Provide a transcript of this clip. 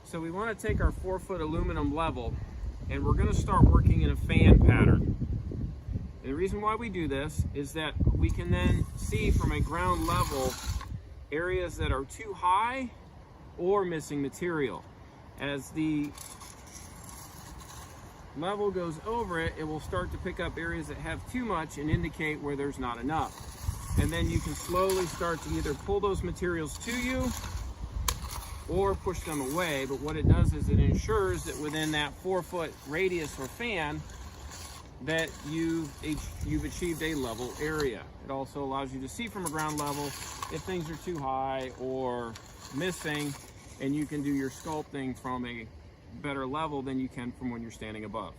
So we want to take our 4-foot aluminum level and we're going to start working in a fan pattern. And the reason why we do this is that we can then see from a ground level areas that are too high or missing material. As the level goes over it, it will start to pick up areas that have too much and indicate where there's not enough. And then you can slowly start to either pull those materials to you or push them away. But what it does is it ensures that within that 4-foot radius or fan that you've achieved a level area. It also allows you to see from a ground level if things are too high or missing, and you can do your sculpting from a better level than you can from when you're standing above.